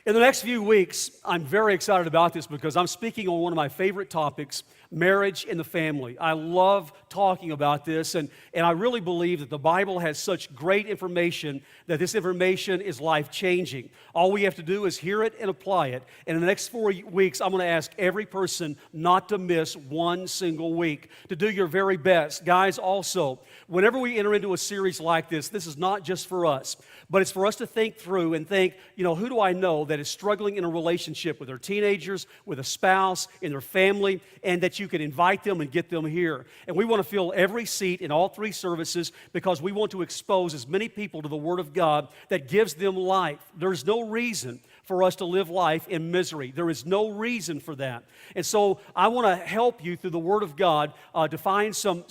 In the next few weeks, I'm very excited about this because I'm speaking on one of my favorite topics, marriage and the family. I love talking about this, and I really believe that the Bible has such great information that this information is life-changing. All we have to do is hear it and apply it. And in the next 4 weeks, I'm going to ask every person not to miss one single week, to do your very best. Guys, also, whenever we enter into a series like this is not just for us, but it's for us to think through and think, who do I know that is struggling in a relationship with their teenagers, with a spouse, in their family, and that you can invite them and get them here. And we want to fill every seat in all 3 services because we want to expose as many people to the Word of God that gives them life. There's no reason for us to live life in misery. There is no reason for that. And so I want to help you through the Word of God to find some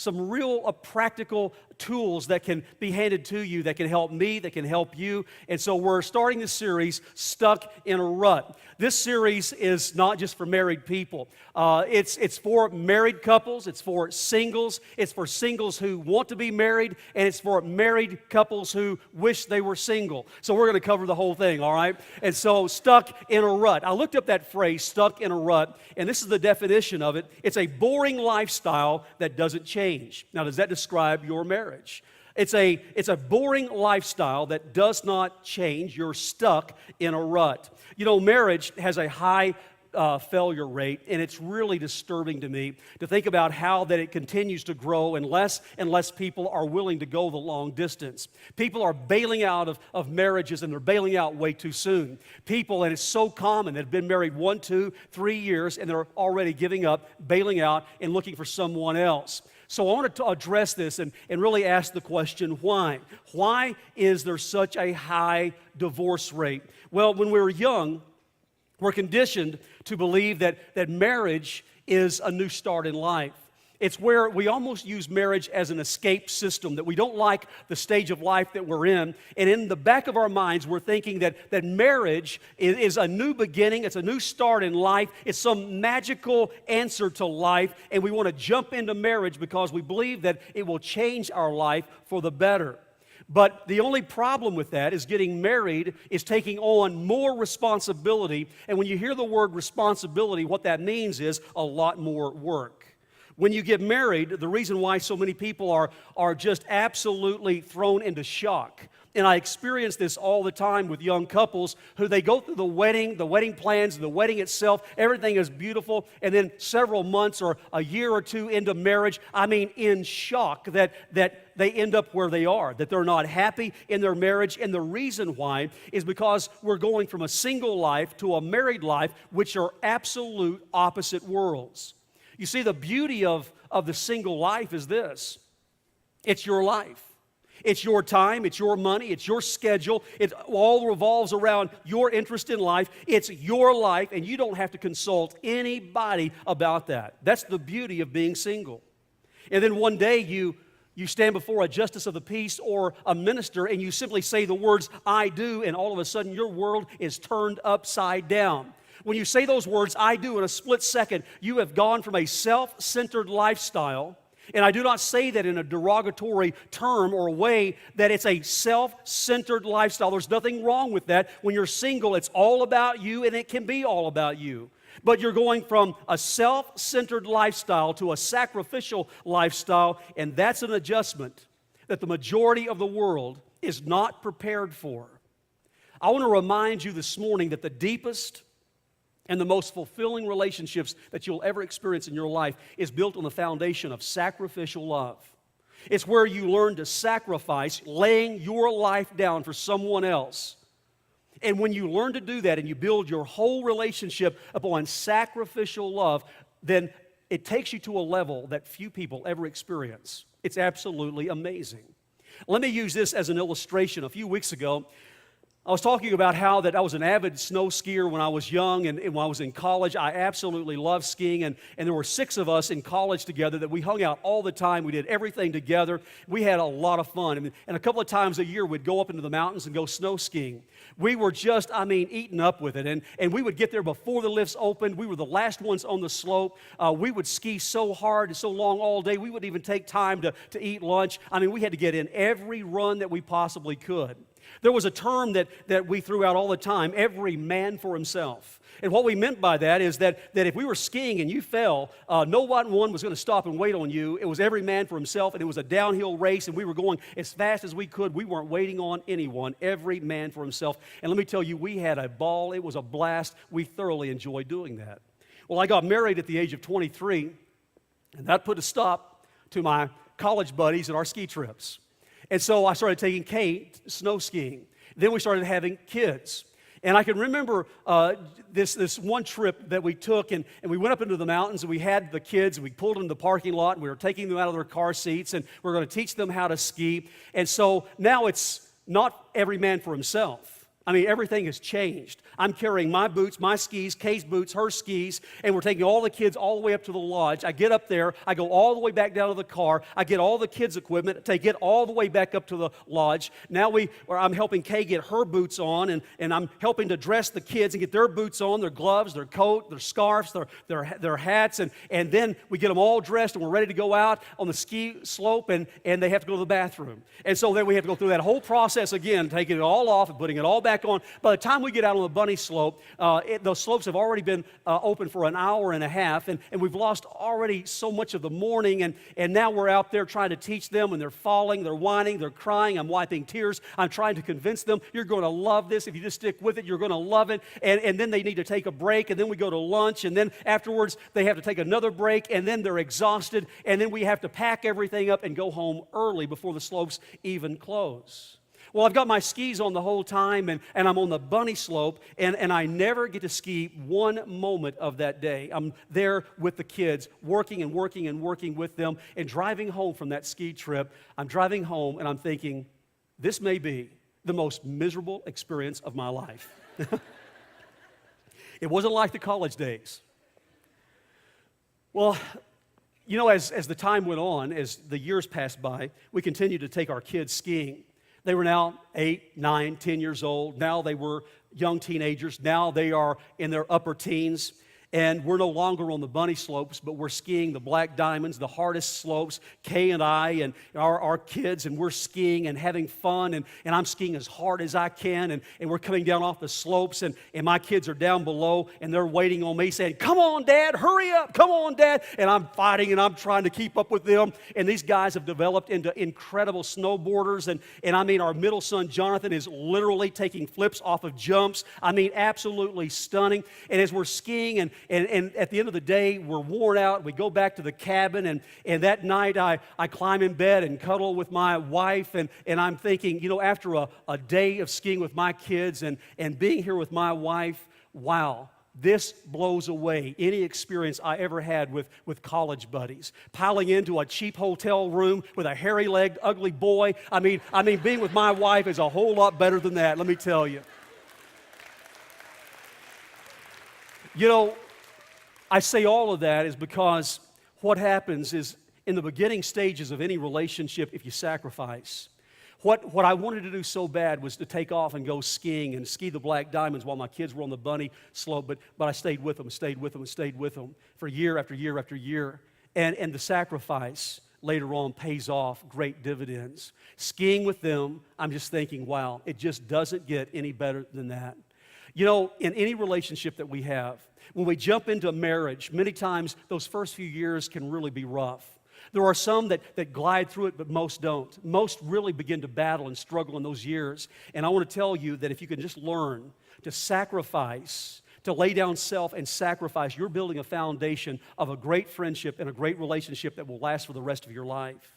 real practical tools that can be handed to you, that can help me, that can help you. And so we're starting this series, Stuck in a Rut. This series is not just for married people. It's for married couples, it's for singles who want to be married, and it's for married couples who wish they were single. So we're going to cover the whole thing, all right? And so, stuck in a rut. I looked up that phrase, stuck in a rut, and this is the definition of it. It's a boring lifestyle that doesn't change. Now, does that describe your marriage? It's a boring lifestyle that does not change. You're stuck in a rut. Marriage has a high failure rate, and it's really disturbing to me to think about how that it continues to grow unless people are willing to go the long distance. People are bailing out of marriages, and they're bailing out way too soon. People, and it's so common, that have been married 1, 2, 3 years, and they're already giving up, bailing out, and looking for someone else. So I want to address this and really ask the question, why? Why is there such a high divorce rate? Well, when we were young, we're conditioned to believe that marriage is a new start in life. It's where we almost use marriage as an escape system, that we don't like the stage of life that we're in. And in the back of our minds, we're thinking that marriage is a new beginning, it's a new start in life, it's some magical answer to life, and we want to jump into marriage because we believe that it will change our life for the better. But the only problem with that is getting married is taking on more responsibility. And when you hear the word responsibility, what that means is a lot more work. When you get married, the reason why so many people are just absolutely thrown into shock. And I experience this all the time with young couples who they go through the wedding plans, the wedding itself, everything is beautiful, and then several months or a year or two into marriage, in shock that they end up where they are, that they're not happy in their marriage. And the reason why is because we're going from a single life to a married life, which are absolute opposite worlds. You see, the beauty of the single life is this. It's your life. It's your time, it's your money, it's your schedule. It all revolves around your interest in life. It's your life, and you don't have to consult anybody about that. That's the beauty of being single. And then one day you stand before a justice of the peace or a minister, and you simply say the words, "I do," and all of a sudden your world is turned upside down. When you say those words, "I do," in a split second, you have gone from a self-centered lifestyle. And I do not say that in a derogatory term or a way, that it's a self-centered lifestyle. There's nothing wrong with that. When you're single, it's all about you, and it can be all about you. But you're going from a self-centered lifestyle to a sacrificial lifestyle, and that's an adjustment that the majority of the world is not prepared for. I want to remind you this morning that the deepest and the most fulfilling relationships that you'll ever experience in your life is built on the foundation of sacrificial love. It's where you learn to sacrifice, laying your life down for someone else. And when you learn to do that and you build your whole relationship upon sacrificial love, then it takes you to a level that few people ever experience. It's absolutely amazing. Let me use this as an illustration. A few weeks ago, I was talking about how that I was an avid snow skier when I was young, and when I was in college, I absolutely loved skiing, and there were 6 of us in college together that we hung out all the time. We did everything together. We had a lot of fun, and a couple of times a year we'd go up into the mountains and go snow skiing. We were just, eaten up with it, and we would get there before the lifts opened. We were the last ones on the slope. We would ski so hard and so long all day, we wouldn't even take time to eat lunch. We had to get in every run that we possibly could. There was a term that we threw out all the time, every man for himself. And what we meant by that is that if we were skiing and you fell, no one was going to stop and wait on you. It was every man for himself, and it was a downhill race, and we were going as fast as we could. We weren't waiting on anyone, every man for himself. And let me tell you, we had a ball. It was a blast. We thoroughly enjoyed doing that. Well, I got married at the age of 23, and that put a stop to my college buddies and our ski trips. And so I started taking Kate snow skiing. Then we started having kids. And I can remember this one trip that we took, and we went up into the mountains, and we had the kids, and we pulled them in the parking lot, and we were taking them out of their car seats, and we were going to teach them how to ski. And so now it's not every man for himself. I mean, everything has changed. I'm carrying my boots, my skis, Kay's boots, her skis, and we're taking all the kids all the way up to the lodge. I get up there, I go all the way back down to the car, I get all the kids' equipment, take it all the way back up to the lodge. Now I'm helping Kay get her boots on, and I'm helping to dress the kids and get their boots on, their gloves, their coat, their scarves, their hats, and then we get them all dressed, and we're ready to go out on the ski slope, and they have to go to the bathroom. And so then we have to go through that whole process again, taking it all off and putting it all back on. By the time we get out on the bunny slope, those slopes have already been open for an hour and a half, and we've lost already so much of the morning, and now we're out there trying to teach them, and they're falling, they're whining, they're crying, I'm wiping tears, I'm trying to convince them, you're going to love this, if you just stick with it, you're going to love it, and then they need to take a break, and then we go to lunch, and then afterwards they have to take another break, and then they're exhausted, and then we have to pack everything up and go home early before the slopes even close. Well, I've got my skis on the whole time, and I'm on the bunny slope, and I never get to ski one moment of that day. I'm there with the kids, working and working and working with them, and driving home from that ski trip. I'm driving home, and I'm thinking, this may be the most miserable experience of my life. It wasn't like the college days. Well, you know, as the time went on, as the years passed by, we continued to take our kids skiing. They were now 8, 9, 10 years old. Now they were young teenagers. Now they are in their upper teens. And we're no longer on the bunny slopes, but we're skiing the black diamonds, the hardest slopes. Kay and I and our kids, and we're skiing and having fun, and I'm skiing as hard as I can, and we're coming down off the slopes, and my kids are down below, and they're waiting on me saying, come on, Dad, hurry up, come on, Dad. And I'm fighting, and I'm trying to keep up with them. And these guys have developed into incredible snowboarders, and I mean, our middle son, Jonathan, is literally taking flips off of jumps. I mean, absolutely stunning. And as we're skiing, and at the end of the day, we're worn out. We go back to the cabin, and that night I climb in bed and cuddle with my wife, and I'm thinking, you know, after a day of skiing with my kids and being here with my wife, wow, this blows away any experience I ever had with college buddies. Piling into a cheap hotel room with a hairy-legged, ugly boy. I mean, being with my wife is a whole lot better than that, let me tell you. You know, I say all of that is because what happens is in the beginning stages of any relationship, if you sacrifice, what I wanted to do so bad was to take off and go skiing and ski the black diamonds while my kids were on the bunny slope, but I stayed with them for year after year after year. And the sacrifice later on pays off great dividends. Skiing with them, I'm just thinking, wow, it just doesn't get any better than that. You know, in any relationship that we have, when we jump into marriage, many times those first few years can really be rough. There are some that glide through it, but most don't. Most really begin to battle and struggle in those years. And I want to tell you that if you can just learn to sacrifice, to lay down self and sacrifice, you're building a foundation of a great friendship and a great relationship that will last for the rest of your life.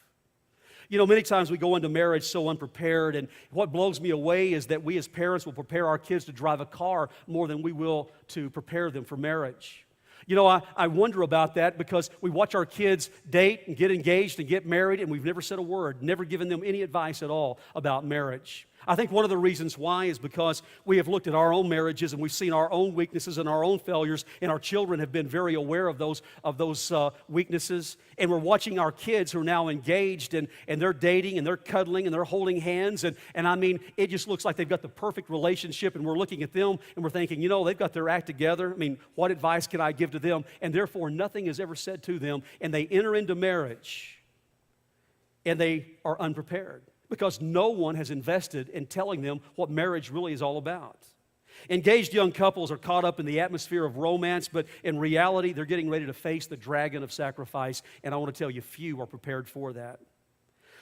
You know, many times we go into marriage so unprepared, and what blows me away is that we as parents will prepare our kids to drive a car more than we will to prepare them for marriage. You know, I wonder about that because we watch our kids date and get engaged and get married, and we've never said a word, never given them any advice at all about marriage. I think one of the reasons why is because we have looked at our own marriages and we've seen our own weaknesses and our own failures, and our children have been very aware of those weaknesses. And we're watching our kids who are now engaged, and they're dating and they're cuddling and they're holding hands, and I mean, it just looks like they've got the perfect relationship, and we're looking at them and we're thinking, you know, they've got their act together. I mean, what advice can I give to them? And therefore, nothing is ever said to them, and they enter into marriage and they are unprepared. because no one has invested in telling them what marriage really is all about. Engaged young couples are caught up in the atmosphere of romance, but in reality, they're getting ready to face the dragon of sacrifice, and I want to tell you, few are prepared for that.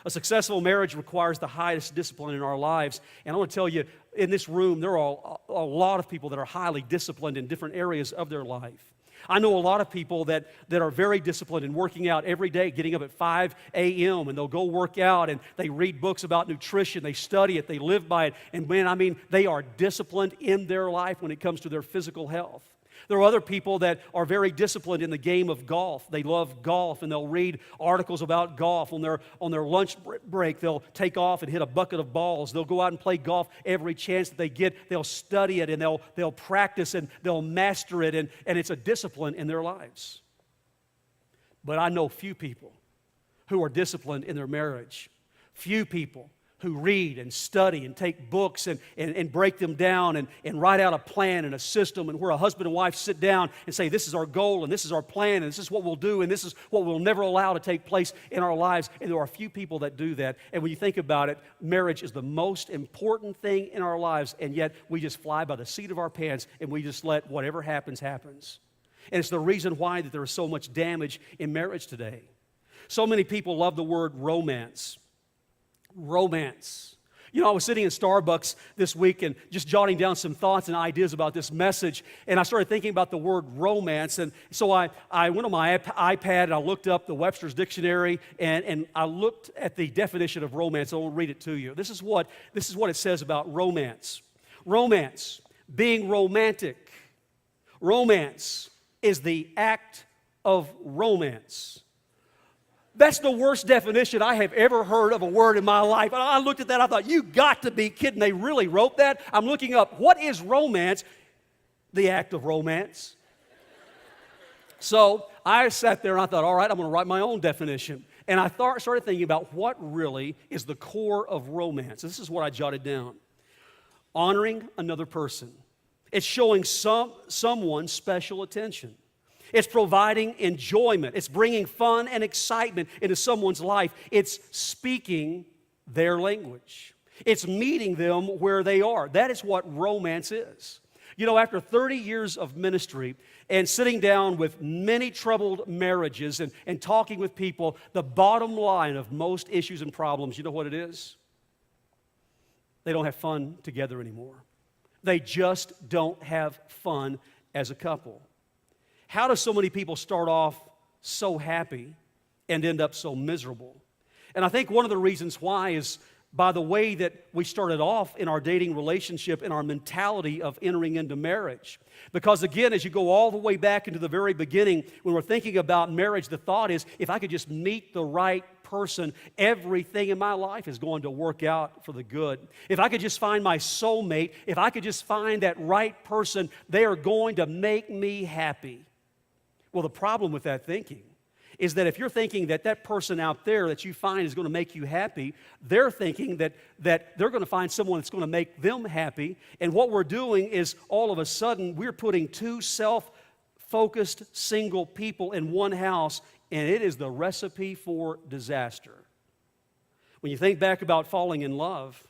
A successful marriage requires the highest discipline in our lives, and I want to tell you, in this room, there are a lot of people that are highly disciplined in different areas of their life. I know a lot of people that are very disciplined in working out every day, getting up at 5 a.m., and they'll go work out, and they read books about nutrition, they study it, they live by it, and man, they are disciplined in their life when it comes to their physical health. There are other people that are very disciplined in the game of golf. They love golf, and they'll read articles about golf. On their lunch break, they'll take off and hit a bucket of balls. They'll go out and play golf every chance that they get. They'll study it, and they'll practice, and they'll master it, and it's a discipline in their lives. But I know few people who are disciplined in their marriage. Few people who read and study and take books and break them down and write out a plan and a system, and where a husband and wife sit down and say, this is our goal and this is our plan and this is what we'll do and this is what we'll never allow to take place in our lives. And there are few people that do that. And when you think about it, marriage is the most important thing in our lives, and yet we just fly by the seat of our pants and we just let whatever happens, happens. And it's the reason why that there is so much damage in marriage today. So many people love the word romance. Romance. You know, I was sitting in Starbucks this week and just jotting down some thoughts and ideas about this message, and I started thinking about the word romance. And so I went on my iPad and I looked up the Webster's Dictionary, and I looked at the definition of romance. I will read it to you. This is what it says about romance. Romance, being romantic. Romance is the act of romance. That's the worst definition I have ever heard of a word in my life. And I looked at that, I thought, you got to be kidding. They really wrote that? I'm looking up, what is romance? The act of romance. So I sat there and I thought, all right, I'm going to write my own definition. And I started thinking about what really is the core of romance. This is what I jotted down. Honoring another person. It's showing someone special attention. It's providing enjoyment. It's bringing fun and excitement into someone's life. It's speaking their language. It's meeting them where they are. That is what romance is. You know, after 30 years of ministry and sitting down with many troubled marriages and talking with people, the bottom line of most issues and problems, you know what it is? They don't have fun together anymore. They just don't have fun as a couple. How do so many people start off so happy and end up so miserable? And I think one of the reasons why is by the way that we started off in our dating relationship and our mentality of entering into marriage. Because again, as you go all the way back into the very beginning, when we're thinking about marriage, the thought is, if I could just meet the right person, everything in my life is going to work out for the good. If I could just find my soulmate, if I could just find that right person, they are going to make me happy. Well, the problem with that thinking is that if you're thinking that that person out there that you find is going to make you happy, they're thinking that they're going to find someone that's going to make them happy. And what we're doing is all of a sudden we're putting two self-focused single people in one house, and it is the recipe for disaster. When you think back about falling in love,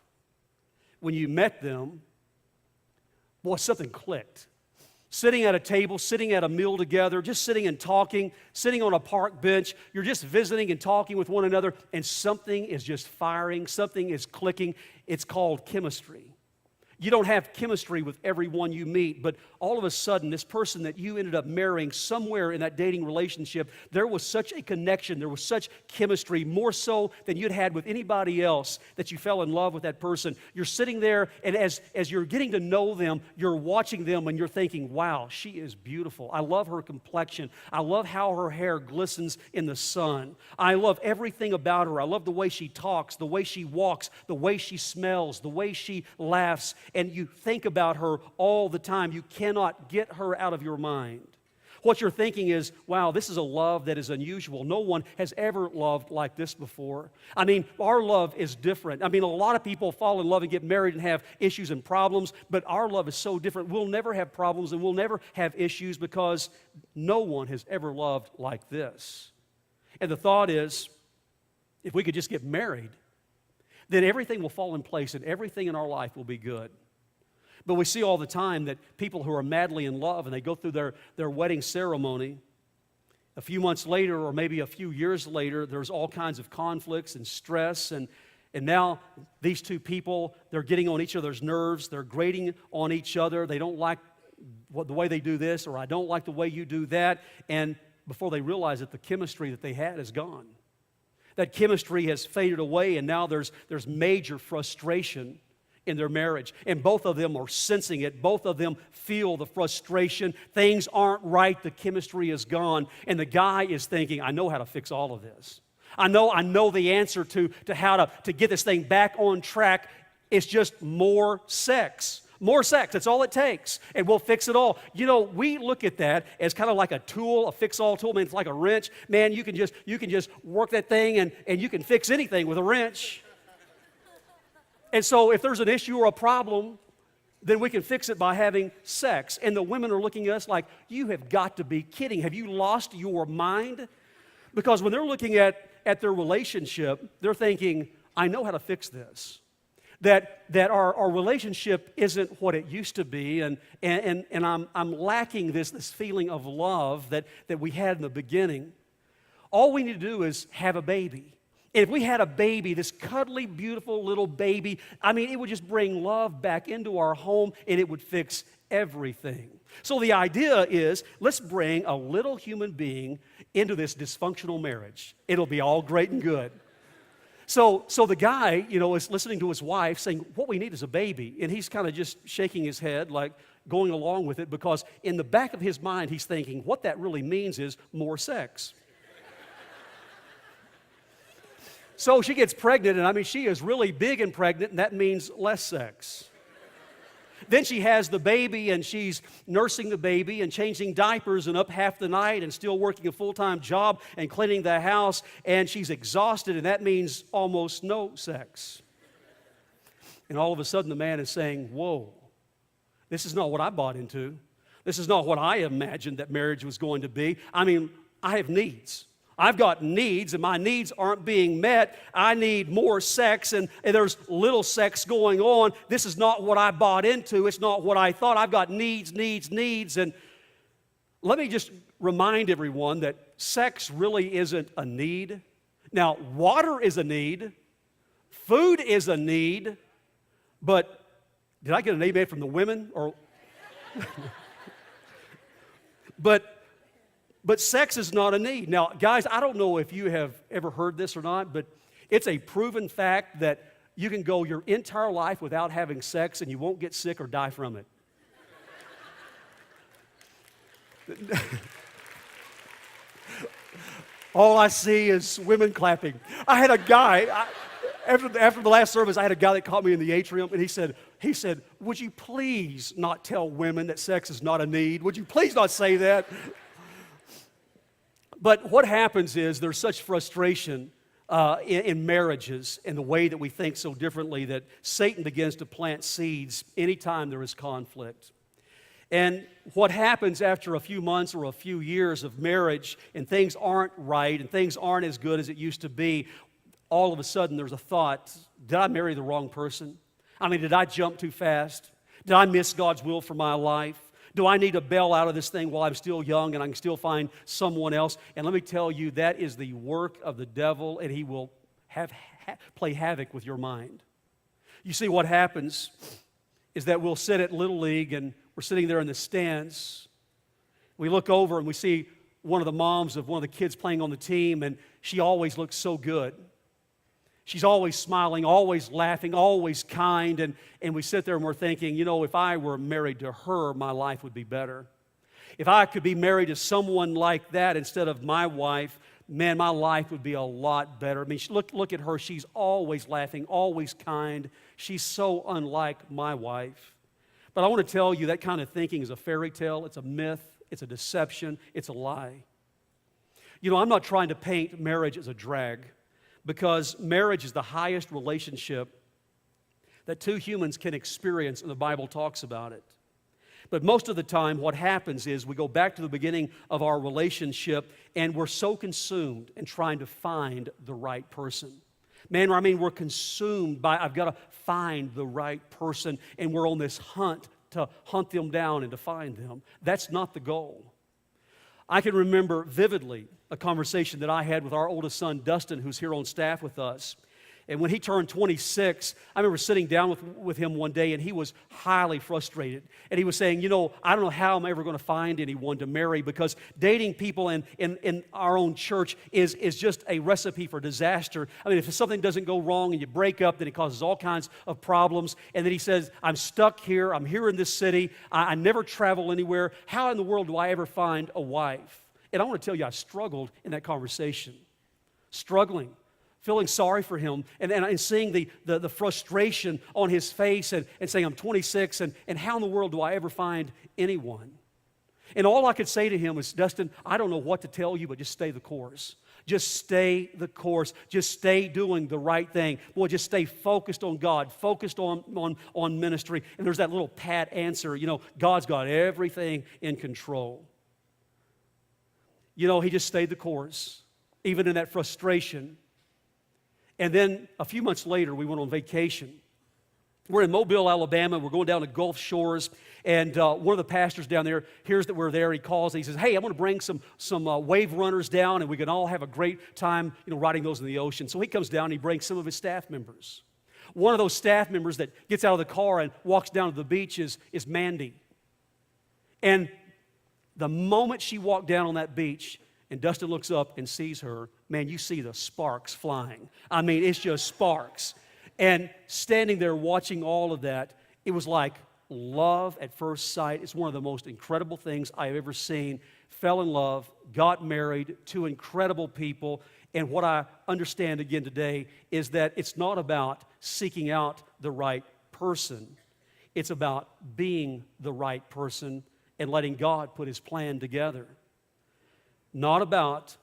when you met them, boy, something clicked. Sitting at a table, sitting at a meal together, just sitting and talking, sitting on a park bench, you're just visiting and talking with one another, and something is just firing, something is clicking. It's called chemistry. You don't have chemistry with everyone you meet, but all of a sudden, this person that you ended up marrying, somewhere in that dating relationship, there was such a connection, there was such chemistry, more so than you'd had with anybody else, that you fell in love with that person. You're sitting there, and as you're getting to know them, you're watching them, and you're thinking, wow, she is beautiful. I love her complexion. I love how her hair glistens in the sun. I love everything about her. I love the way she talks, the way she walks, the way she smells, the way she laughs. And you think about her all the time. You cannot get her out of your mind. What you're thinking is, wow, this is a love that is unusual. No one has ever loved like this before. I mean, our love is different. I mean, a lot of people fall in love and get married and have issues and problems, but our love is so different. We'll never have problems and we'll never have issues because no one has ever loved like this. And the thought is, if we could just get married, then everything will fall in place and everything in our life will be good. But we see all the time that people who are madly in love and they go through their wedding ceremony, a few months later or maybe a few years later, there's all kinds of conflicts and stress, and now these two people, they're getting on each other's nerves, they're grating on each other, they don't like the way they do this, or I don't like the way you do that, and before they realize it, the chemistry that they had is gone. That chemistry has faded away, and now there's major frustration in their marriage. And both of them are sensing it. Both of them feel the frustration. Things aren't right. The chemistry is gone. And the guy is thinking, I know how to fix all of this. I know the answer to how to get this thing back on track. It's just more sex. More sex, that's all it takes, and we'll fix it all. You know, we look at that as kind of like a tool, a fix-all tool. I mean, it's like a wrench. Man, you can just work that thing, and you can fix anything with a wrench. And so if there's an issue or a problem, then we can fix it by having sex. And the women are looking at us like, you have got to be kidding. Have you lost your mind? Because when they're looking at their relationship, they're thinking, I know how to fix this. That our relationship isn't what it used to be, and I'm lacking this feeling of love that we had in the beginning. All we need to do is have a baby. And if we had a baby, this cuddly, beautiful little baby, I mean, it would just bring love back into our home, and it would fix everything. So the idea is, let's bring a little human being into this dysfunctional marriage. It'll be all great and good. So the guy, is listening to his wife saying, what we need is a baby. And he's kind of just shaking his head, like going along with it, because in the back of his mind, he's thinking, what that really means is more sex. So she gets pregnant, and I mean, she is really big and pregnant, and that means less sex. Then she has the baby, and she's nursing the baby and changing diapers and up half the night and still working a full-time job and cleaning the house, and she's exhausted, and that means almost no sex. And all of a sudden the man is saying, whoa, this is not what I bought into. This is not what I imagined that marriage was going to be. I mean, I have needs. I've got needs, and my needs aren't being met. I need more sex, and there's little sex going on. This is not what I bought into. It's not what I thought. I've got needs. And let me just remind everyone that sex really isn't a need. Now, water is a need. Food is a need. But did I get an amen from the women? But sex is not a need. Now, guys, I don't know if you have ever heard this or not, but it's a proven fact that you can go your entire life without having sex and you won't get sick or die from it. All I see is women clapping. I had a guy, after the last service, I had a guy that caught me in the atrium, and he said, would you please not tell women that sex is not a need? Would you please not say that? But what happens is there's such frustration in marriages and the way that we think so differently that Satan begins to plant seeds anytime there is conflict. And what happens after a few months or a few years of marriage and things aren't right and things aren't as good as it used to be, all of a sudden there's a thought, did I marry the wrong person? I mean, did I jump too fast? Did I miss God's will for my life? Do I need to bail out of this thing while I'm still young and I can still find someone else? And let me tell you, that is the work of the devil, and he will play havoc with your mind. You see, what happens is that we'll sit at Little League, and we're sitting there in the stands. We look over and we see one of the moms of one of the kids playing on the team, and she always looks so good. She's always smiling, always laughing, always kind, and we sit there and we're thinking, if I were married to her, my life would be better. If I could be married to someone like that instead of my wife, man, my life would be a lot better. I mean, look at her. She's always laughing, always kind. She's so unlike my wife. But I want to tell you that kind of thinking is a fairy tale. It's a myth. It's a deception. It's a lie. I'm not trying to paint marriage as a drag, because marriage is the highest relationship that two humans can experience, and the Bible talks about it. But most of the time, what happens is we go back to the beginning of our relationship, and we're so consumed in trying to find the right person. Man, I mean, we're consumed by, I've got to find the right person, and we're on this hunt to hunt them down and to find them. That's not the goal. I can remember vividly a conversation that I had with our oldest son, Dustin, who's here on staff with us. And when he turned 26, I remember sitting down with him one day, and he was highly frustrated. And he was saying, you know, I don't know how I'm ever going to find anyone to marry, because dating people in our own church is just a recipe for disaster. I mean, if something doesn't go wrong and you break up, then it causes all kinds of problems. And then he says, I'm stuck here. I'm here in this city. I never travel anywhere. How in the world do I ever find a wife? And I want to tell you, I struggled in that conversation. Struggling. Feeling sorry for him, and seeing the frustration on his face, and saying, I'm 26, and how in the world do I ever find anyone? And all I could say to him was, Dustin, I don't know what to tell you, but just stay the course. Just stay the course. Just stay doing the right thing. Boy, just stay focused on God, focused on ministry. And there's that little pat answer, you know, God's got everything in control. You know, he just stayed the course, even in that frustration. And then a few months later, we went on vacation. We're in Mobile, Alabama. We're going down to Gulf Shores. And one of the pastors down there hears that we're there. He calls and he says, hey, I'm going to bring some wave runners down, and we can all have a great time, you know, riding those in the ocean. So he comes down and he brings some of his staff members. One of those staff members that gets out of the car and walks down to the beach is Mandy. And the moment she walked down on that beach, and Dustin looks up and sees her, man, you see the sparks flying. I mean, it's just sparks. And standing there watching all of that, it was like love at first sight. It's one of the most incredible things I've ever seen. Fell in love, got married, two incredible people. And what I understand again today is that it's not about seeking out the right person. It's about being the right person and letting God put His plan together. Not about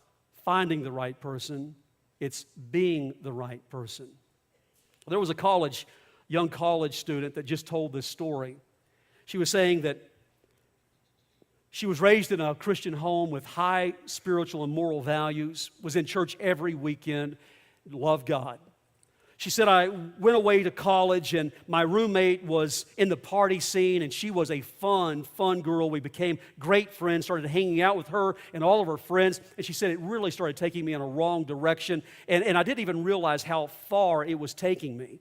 finding the right person, it's being the right person. There was a young college student that just told this story. She was saying that she was raised in a Christian home with high spiritual and moral values, was in church every weekend, loved God. She said, I went away to college, and my roommate was in the party scene, and she was a fun girl. We became great friends, started hanging out with her and all of her friends, and she said it really started taking me in a wrong direction, and I didn't even realize how far it was taking me.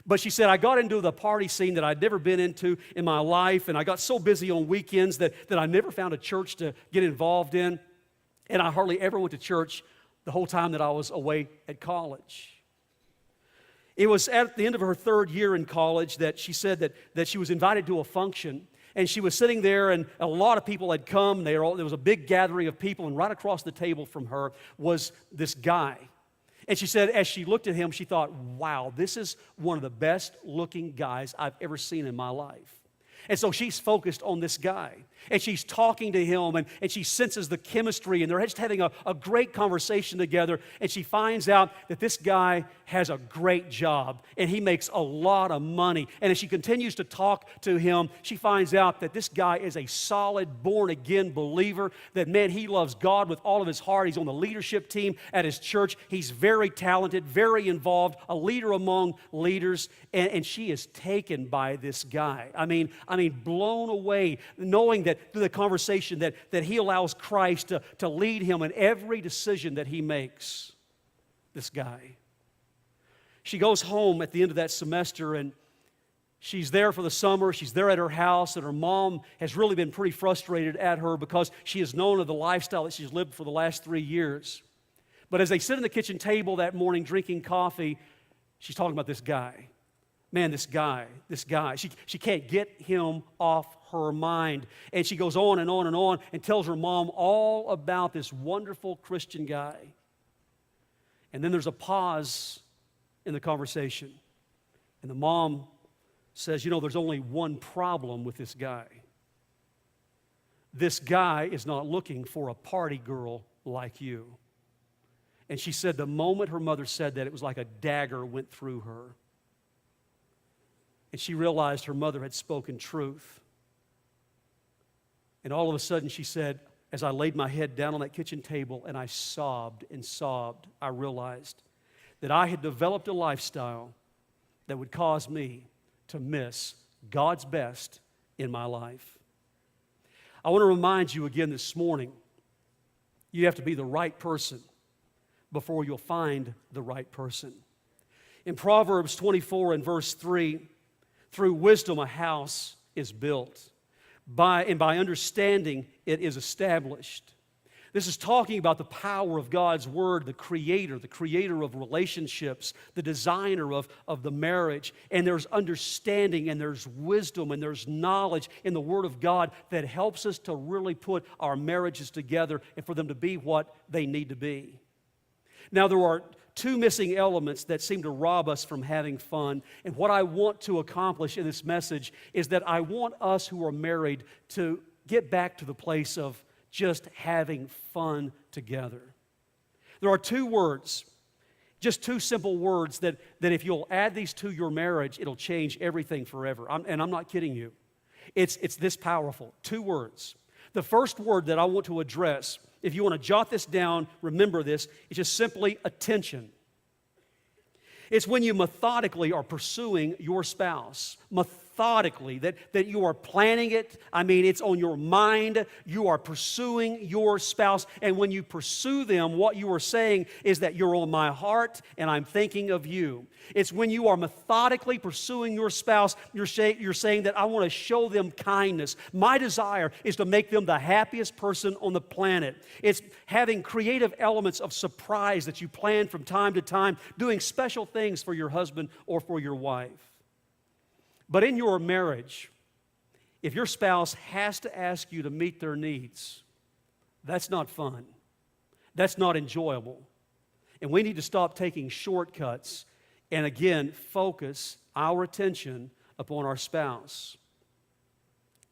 But she said, I got into the party scene that I'd never been into in my life, and I got so busy on weekends that I never found a church to get involved in, and I hardly ever went to church the whole time that I was away at college. It was at the end of her third year in college that she said that she was invited to a function, and she was sitting there, and a lot of people had come. There was a big gathering of people, and right across the table from her was this guy. And she said, as she looked at him, she thought, wow, this is one of the best looking guys I've ever seen in my life. And so she's focused on this guy, and she's talking to him, and she senses the chemistry, and they're just having a great conversation together, and she finds out that this guy has a great job, and he makes a lot of money. And as she continues to talk to him, she finds out that this guy is a solid, born-again believer, that, man, he loves God with all of his heart. He's on the leadership team at his church. He's very talented, very involved, a leader among leaders, and she is taken by this guy. I mean, blown away, knowing that through the conversation that he allows Christ to lead him in every decision that he makes, this guy. She goes home at the end of that semester, and she's there for the summer. She's there at her house, and her mom has really been pretty frustrated at her because she has known of the lifestyle that she's lived for the last 3 years. But as they sit at the kitchen table that morning drinking coffee, she's talking about this guy. Man, this guy. She can't get him off her mind. And she goes on and on and on and tells her mom all about this wonderful Christian guy. And then there's a pause in the conversation. And the mom says, you know, there's only one problem with this guy. This guy is not looking for a party girl like you. And she said the moment her mother said that, it was like a dagger went through her. And she realized her mother had spoken truth. And all of a sudden she said, as I laid my head down on that kitchen table and I sobbed and sobbed, I realized that I had developed a lifestyle that would cause me to miss God's best in my life. I want to remind you again this morning, you have to be the right person before you'll find the right person. In Proverbs 24 and verse 3, through wisdom a house is built, by understanding it is established. This is talking about the power of God's Word, the creator of relationships, the designer of the marriage. And there's understanding and there's wisdom and there's knowledge in the Word of God that helps us to really put our marriages together and for them to be what they need to be. Now, there are two missing elements that seem to rob us from having fun. And what I want to accomplish in this message is that I want us who are married to get back to the place of just having fun together. There are two words, just two simple words that if you'll add these to your marriage, it'll change everything forever. And I'm not kidding you. It's this powerful. Two words. The first word that I want to address, if you want to jot this down, remember this, it's just simply attention. It's when you methodically are pursuing your spouse. Methodically, that you are planning it. I mean, it's on your mind. You are pursuing your spouse. And when you pursue them, what you are saying is that you're on my heart and I'm thinking of you. It's when you are methodically pursuing your spouse, you're saying that I want to show them kindness. My desire is to make them the happiest person on the planet. It's having creative elements of surprise that you plan from time to time, doing special things for your husband or for your wife. But in your marriage, if your spouse has to ask you to meet their needs, that's not fun. That's not enjoyable. And we need to stop taking shortcuts and again focus our attention upon our spouse.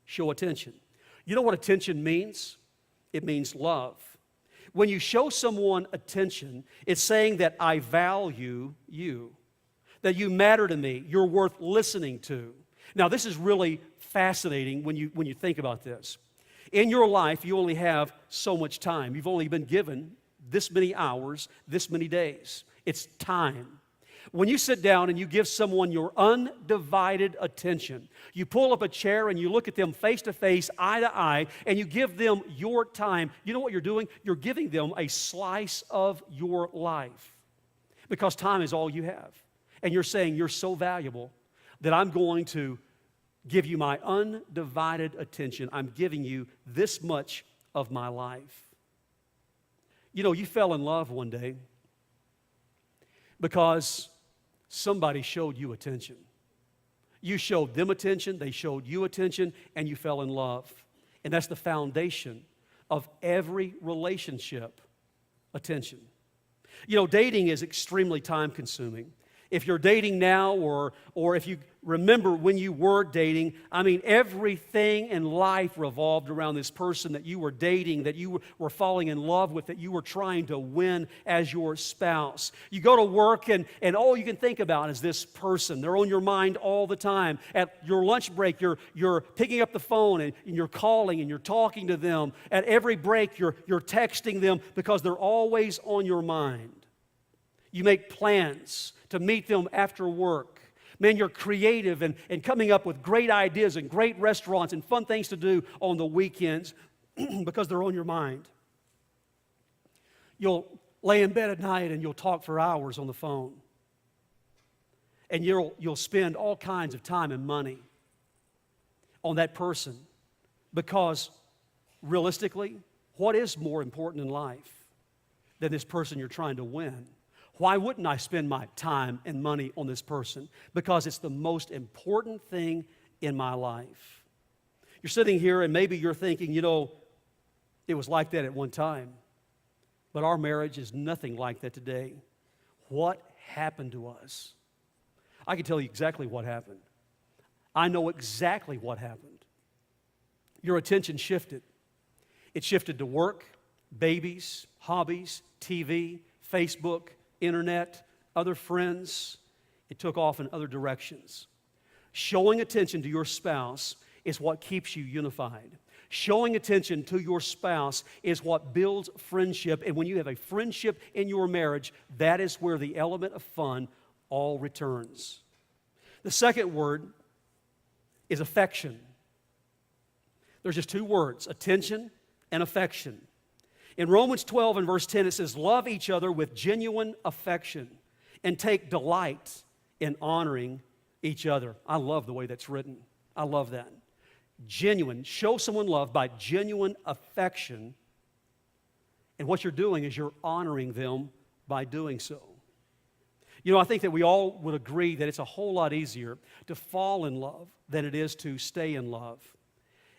Show attention. You know what attention means? It means love. When you show someone attention, it's saying that I value you, that you matter to me, you're worth listening to. Now, this is really fascinating when you think about this. In your life, you only have so much time. You've only been given this many hours, this many days. It's time. When you sit down and you give someone your undivided attention, you pull up a chair and you look at them face to face, eye to eye, and you give them your time, you know what you're doing? You're giving them a slice of your life because time is all you have. And you're saying you're so valuable that I'm going to give you my undivided attention. I'm giving you this much of my life. You know, you fell in love one day because somebody showed you attention. You showed them attention, they showed you attention, and you fell in love. And that's the foundation of every relationship, attention. You know, dating is extremely time-consuming. If you're dating now or if you remember when you were dating, I mean, everything in life revolved around this person that you were dating, that you were falling in love with, that you were trying to win as your spouse. You go to work and all you can think about is this person. They're on your mind all the time. At your lunch break, you're picking up the phone and you're calling and you're talking to them. At every break, you're texting them because they're always on your mind. You make plans to meet them after work. Man, you're creative and coming up with great ideas and great restaurants and fun things to do on the weekends because they're on your mind. You'll lay in bed at night and you'll talk for hours on the phone. And you'll spend all kinds of time and money on that person because realistically, what is more important in life than this person you're trying to win? Why wouldn't I spend my time and money on this person? Because it's the most important thing in my life. You're sitting here and maybe you're thinking, you know, it was like that at one time. But our marriage is nothing like that today. What happened to us? I can tell you exactly what happened. I know exactly what happened. Your attention shifted. It shifted to work, babies, hobbies, TV, Facebook, internet, other friends. It took off in other directions. Showing attention to your spouse is what keeps you unified. Showing attention to your spouse is what builds friendship. And when you have a friendship in your marriage, that is where the element of fun all returns. The second word is affection. There's just two words, attention and affection. In Romans 12 and verse 10, it says, love each other with genuine affection and take delight in honoring each other. I love the way that's written. I love that. Genuine. Show someone love by genuine affection. And what you're doing is you're honoring them by doing so. You know, I think that we all would agree that it's a whole lot easier to fall in love than it is to stay in love.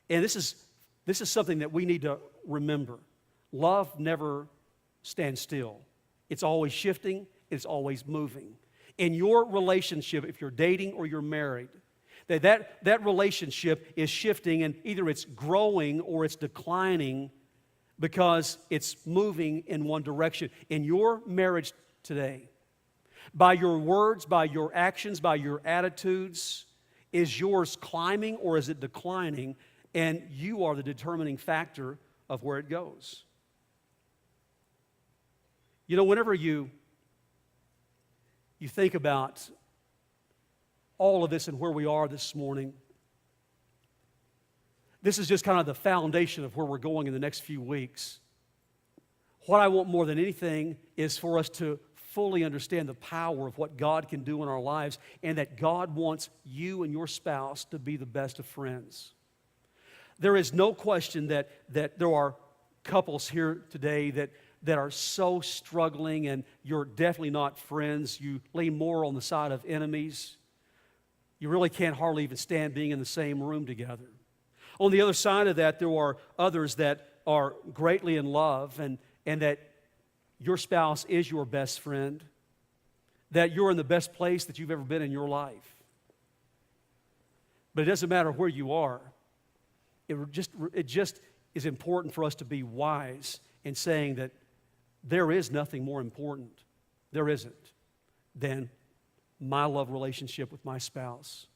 And this is something that we need to remember. Love never stands still. It's always shifting. It's always moving. In your relationship, if you're dating or you're married, that relationship is shifting, and either it's growing or it's declining because it's moving in one direction. In your marriage today, by your words, by your actions, by your attitudes, is yours climbing or is it declining? And you are the determining factor of where it goes. You know, whenever you think about all of this and where we are this morning, this is just kind of the foundation of where we're going in the next few weeks. What I want more than anything is for us to fully understand the power of what God can do in our lives, and that God wants you and your spouse to be the best of friends. There is no question that there are couples here today that are so struggling, and you're definitely not friends. You lean more on the side of enemies. You really can't hardly even stand being in the same room together. On the other side of that, there are others that are greatly in love, and that your spouse is your best friend, that you're in the best place that you've ever been in your life. But it doesn't matter where you are. It just is important for us to be wise in saying that there is nothing more important, there isn't, than my love relationship with my spouse.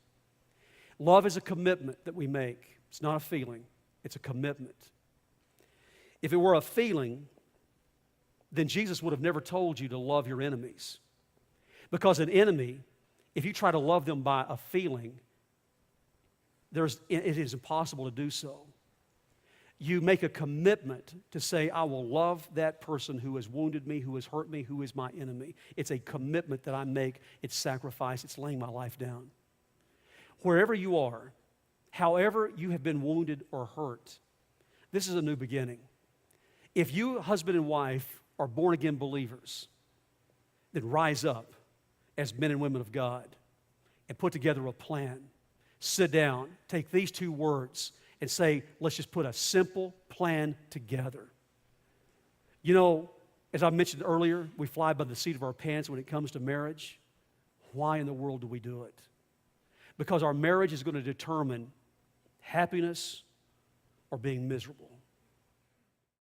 Love is a commitment that we make. It's not a feeling, it's a commitment. If it were a feeling, then Jesus would have never told you to love your enemies. Because an enemy, if you try to love them by a feeling, it is impossible to do so. You make a commitment to say, I will love that person who has wounded me, who has hurt me, who is my enemy. It's a commitment that I make. It's sacrifice. It's laying my life down. Wherever you are, however you have been wounded or hurt, this is a new beginning. If you, husband and wife, are born-again believers, then rise up as men and women of God and put together a plan. Sit down, take these two words, and say, let's just put a simple plan together. You know, as I mentioned earlier, we fly by the seat of our pants when it comes to marriage. Why in the world do we do it? Because our marriage is going to determine happiness or being miserable.